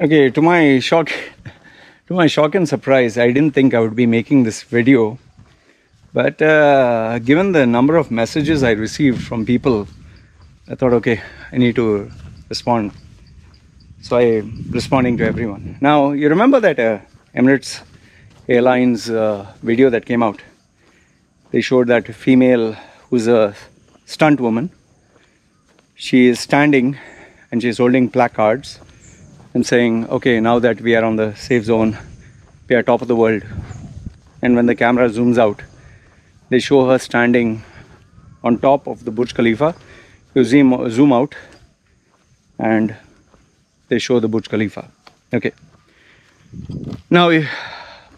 Okay, to my shock and surprise, I didn't think I would be making this video. But given the number of messages I received from people, I thought, okay, I need to respond. So I'm responding to everyone. Now, you remember that Emirates Airlines video that came out? They showed that female who's a stunt woman. She is standing and she's holding placards and saying, okay, now that we are on the safe zone, we are top of the world. And when the camera zooms out, they show her standing on top of the Burj Khalifa. You zoom out and they show the Burj Khalifa. Okay. Now, if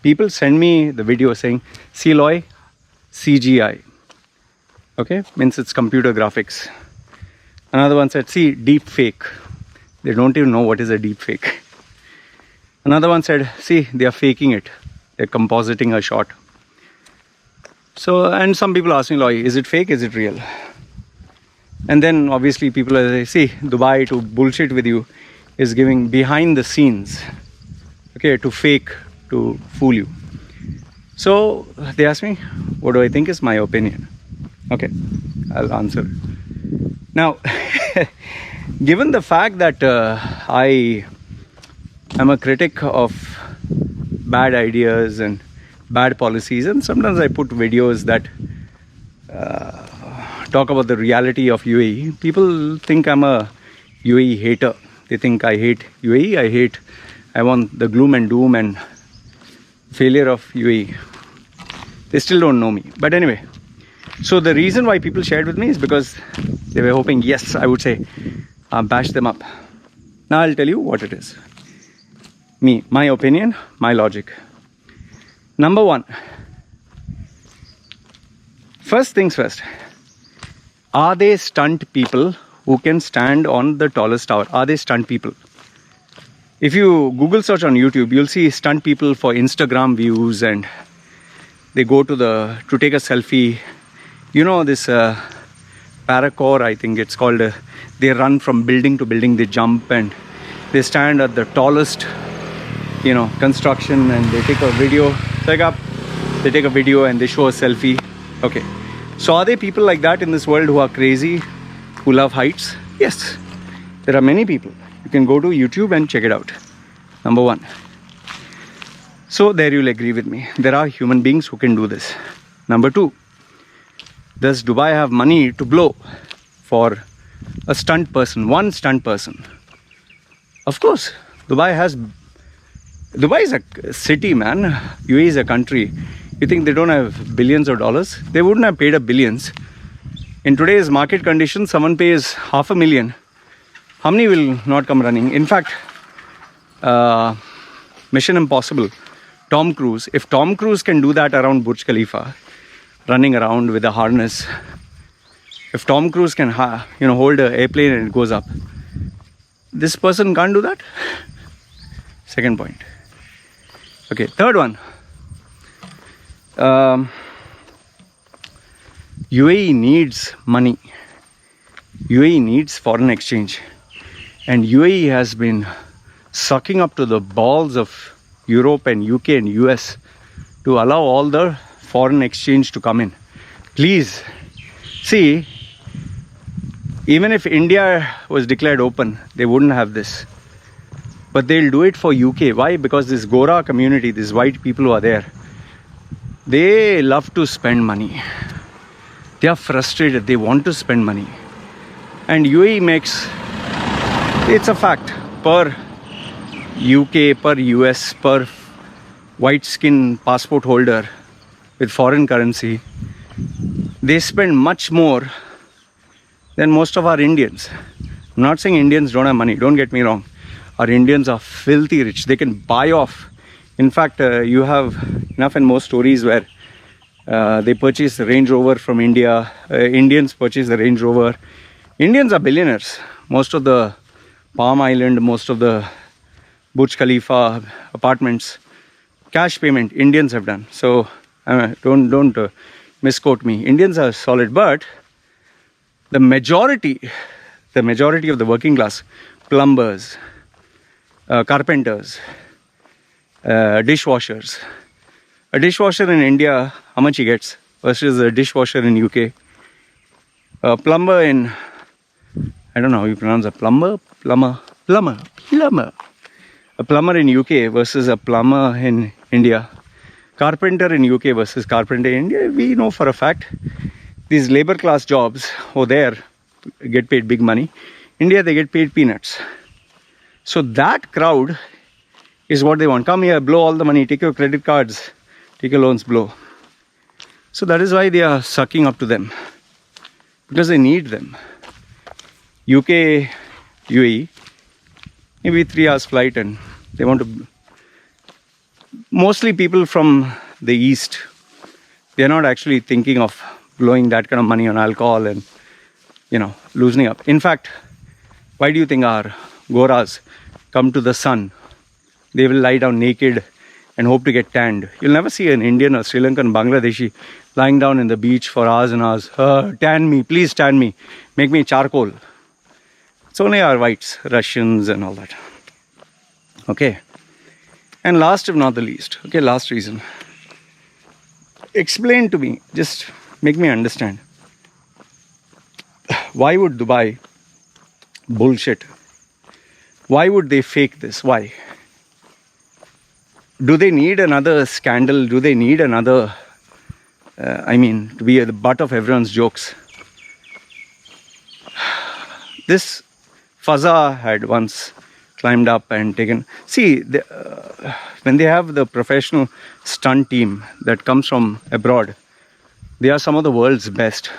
people send me the video saying, Seloy, CGI. Okay, means it's computer graphics. Another one said, see, deep fake. They don't even know what is a deep fake. Another one said, see, they are faking it. They're compositing a shot. So, and some people ask me, Loy, is it fake? Is it real? And then obviously people say, see, Dubai, to bullshit with you, is giving behind the scenes, okay, to fake, to fool you. So they ask me, what do I think is my opinion? Okay, I'll answer. Now, given the fact that I am a critic of bad ideas and bad policies, and sometimes I put videos that talk about the reality of UAE, people think I'm a UAE hater. They think I hate UAE, I want the gloom and doom and failure of UAE. They still don't know me. But anyway, so the reason why people shared with me is because they were hoping, yes, I would say, bash them up. Now I'll tell you what it is. My opinion, my logic. Number one, first things first, are they stunt people who can stand on the tallest tower? Are they stunt people? If you Google search on YouTube, you'll see stunt people for Instagram views, and they go to take a selfie. You know this paracord, I think it's called. They run from building to building, they jump and they stand at the tallest, construction, and they take a video. They take a video and they show a selfie. Okay. So are there people like that in this world who are crazy, who love heights? Yes. There are many people. You can go to YouTube and check it out. Number one. So there you'll agree with me. There are human beings who can do this. Number two. Does Dubai have money to blow for a stunt person, one stunt person? Of course. Dubai is a city, man. UAE is a country. You think they don't have billions of dollars? They wouldn't have paid up billions. In today's market conditions, someone pays $500,000. How many will not come running? In fact, Mission Impossible, Tom Cruise. If Tom Cruise can do that around Burj Khalifa, running around with a harness, if Tom Cruise can hold an airplane and it goes up, this person can't do that. Second point. Okay, third one. UAE needs money. UAE needs foreign exchange. And UAE has been sucking up to the balls of Europe and UK and US to allow all the foreign exchange to come in. Please, see, even if India was declared open, they wouldn't have this. But they'll do it for UK. Why? Because this Gora community, these white people who are there, they love to spend money. They are frustrated. They want to spend money. And UAE makes, it's a fact, per UK, per US, per white skin passport holder with foreign currency, they spend much more than most of our Indians. I'm not saying Indians don't have money. Don't get me wrong. Our Indians are filthy rich. They can buy off. In fact, you have enough and more stories where they purchase the Range Rover from India. Indians purchase the Range Rover. Indians are billionaires. Most of the Palm Island, most of the Burj Khalifa apartments, cash payment, Indians have done. So don't misquote me. Indians are solid, but the majority of the working class, plumbers, carpenters, dishwashers. A dishwasher in India, how much he gets versus a dishwasher in UK. A plumber in, I don't know how you pronounce it, plumber. A plumber in UK versus a plumber in India. Carpenter in UK versus carpenter in India. We know for a fact these labor class jobs over there get paid big money. India, they get paid peanuts. So that crowd is what they want. Come here, blow all the money, take your credit cards, take your loans, blow. So that is why they are sucking up to them, because they need them. UK, UAE, maybe 3 hours flight, and they want to. Mostly people from the east, they are not actually thinking of blowing that kind of money on alcohol and, loosening up. In fact, why do you think our Goras come to the sun? They will lie down naked and hope to get tanned. You'll never see an Indian or Sri Lankan, Bangladeshi lying down in the beach for hours and hours. Tan me, please tan me. Make me charcoal. It's only our whites, Russians and all that. Okay. And last if not the least, last reason. Explain to me, just make me understand. Why would Dubai bullshit? Why would they fake this? Why? Do they need another scandal? Do they need another, to be the butt of everyone's jokes? This Fazza had once climbed up and taken. See, when they have the professional stunt team that comes from abroad, they are some of the world's best.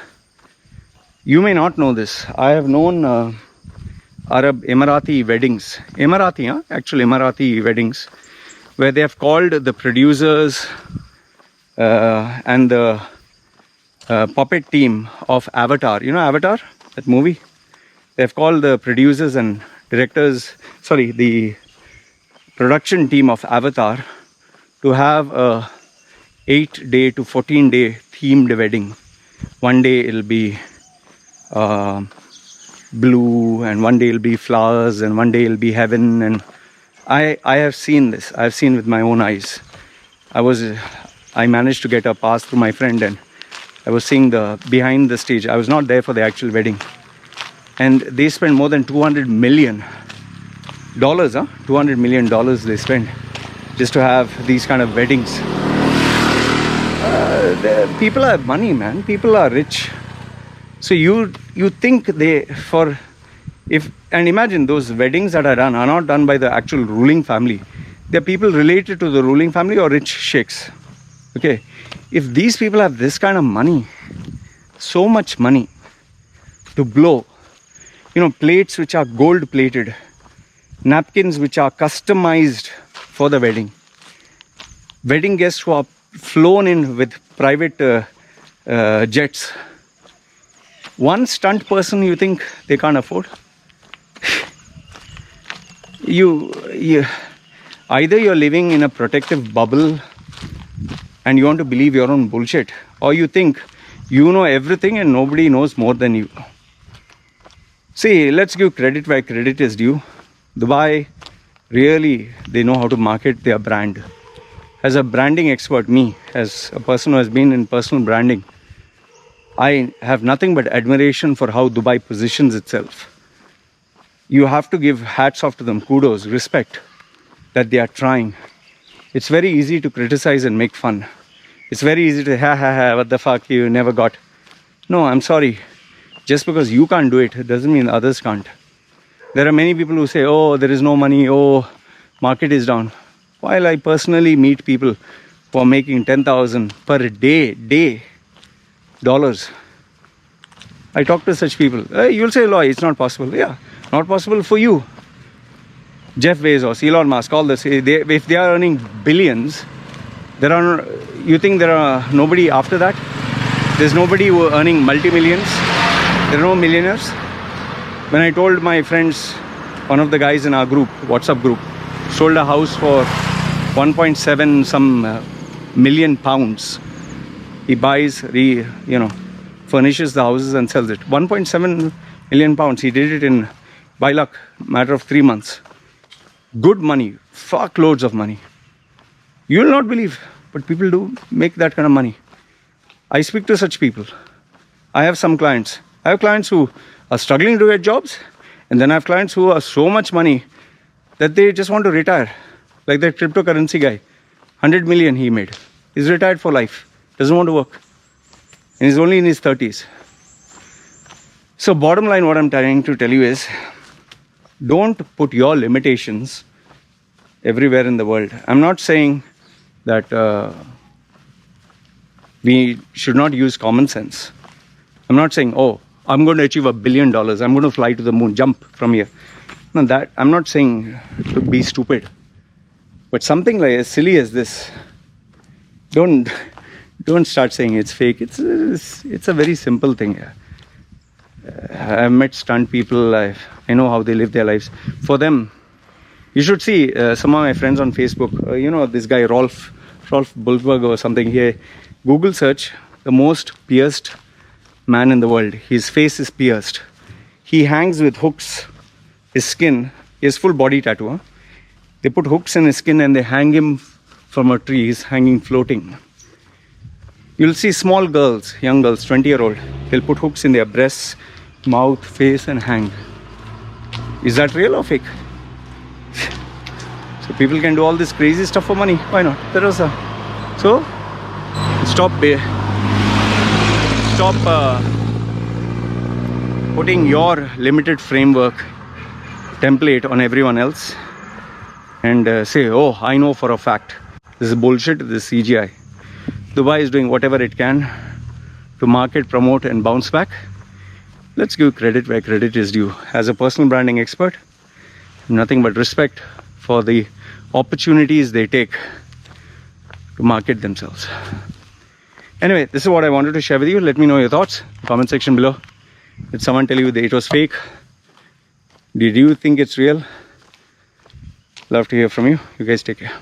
You may not know this. I have known Arab Emirati weddings. Emirati weddings, where they have called the producers and the puppet team of Avatar. You know Avatar, that movie? They have called the producers and the production team of Avatar to have a 8-day to 14-day themed wedding. One day it'll be blue, and one day it'll be flowers, and one day it'll be heaven. And I have seen this. I've seen with my own eyes. I managed to get a pass through my friend, and I was seeing the behind the stage. I was not there for the actual wedding. And they spent more than $200 million. $200 million they spend just to have these kind of weddings. People have money, man. People are rich. So you think and imagine those weddings that are done are not done by the actual ruling family. They're people related to the ruling family or rich sheikhs. Okay, if these people have this kind of money, so much money to blow, plates which are gold plated, napkins which are customized for the wedding guests who are flown in with private jets. One stunt person you think they can't afford? Either you're living in a protective bubble and you want to believe your own bullshit, or you think you know everything and nobody knows more than you. See, let's give credit where credit is due. Dubai, really, they know how to market their brand. As a branding expert, me, as a person who has been in personal branding, I have nothing but admiration for how Dubai positions itself. You have to give hats off to them, kudos, respect that they are trying. It's very easy to criticize and make fun. It's very easy to, what the fuck, you never got. No, I'm sorry. Just because you can't do it doesn't mean others can't. There are many people who say, oh, there is no money, oh, market is down. While I personally meet people who are making 10,000 per day, dollars. I talk to such people. You'll say, Loy, it's not possible. Yeah, not possible for you. Jeff Bezos, Elon Musk, all this. If they are earning billions, you think there are nobody after that? There's nobody who are earning multi-millions? There are no millionaires? When I told my friends, one of the guys in our group, WhatsApp group, sold a house for 1.7 million pounds. He buys, furnishes the houses and sells it. 1.7 million pounds. He did it by luck, matter of 3 months. good money, fuckloads of money. You will not believe, but people do make that kind of money. I speak to such people. I have some clients. I have clients who are struggling to get jobs, and then I have clients who have so much money that they just want to retire. Like that cryptocurrency guy, 100 million he made. He's retired for life, doesn't want to work. And he's only in his 30s. So bottom line, what I'm trying to tell you is, don't put your limitations everywhere in the world. I'm not saying that we should not use common sense. I'm not saying, oh, I'm going to achieve $1 billion. I'm going to fly to the moon, jump from here. No, that I'm not saying to be stupid. But something like as silly as this, don't start saying it's fake. It's a very simple thing. I've met stunt people. I know how they live their lives. For them, you should see some of my friends on Facebook. This guy Rolf Bulberg or something. Here, Google search the most pierced man in the world. His face is pierced. He hangs with hooks. His skin, his full body tattoo. Huh? They put hooks in his skin and they hang him from a tree. He's hanging, floating. You'll see small girls, young girls, 20-year-old. They'll put hooks in their breasts, mouth, face, and hang. Is that real or fake? So people can do all this crazy stuff for money. Why not? So stop putting your limited framework template on everyone else and say, oh, I know for a fact this is bullshit, this is CGI. Dubai is doing whatever it can to market, promote, and bounce back. Let's give credit where credit is due. As a personal branding expert, nothing but respect for the opportunities they take to market themselves. Anyway, this is what I wanted to share with you. Let me know your thoughts. Comment section below. Did someone tell you that it was fake? Did you think it's real? Love to hear from you. You guys take care.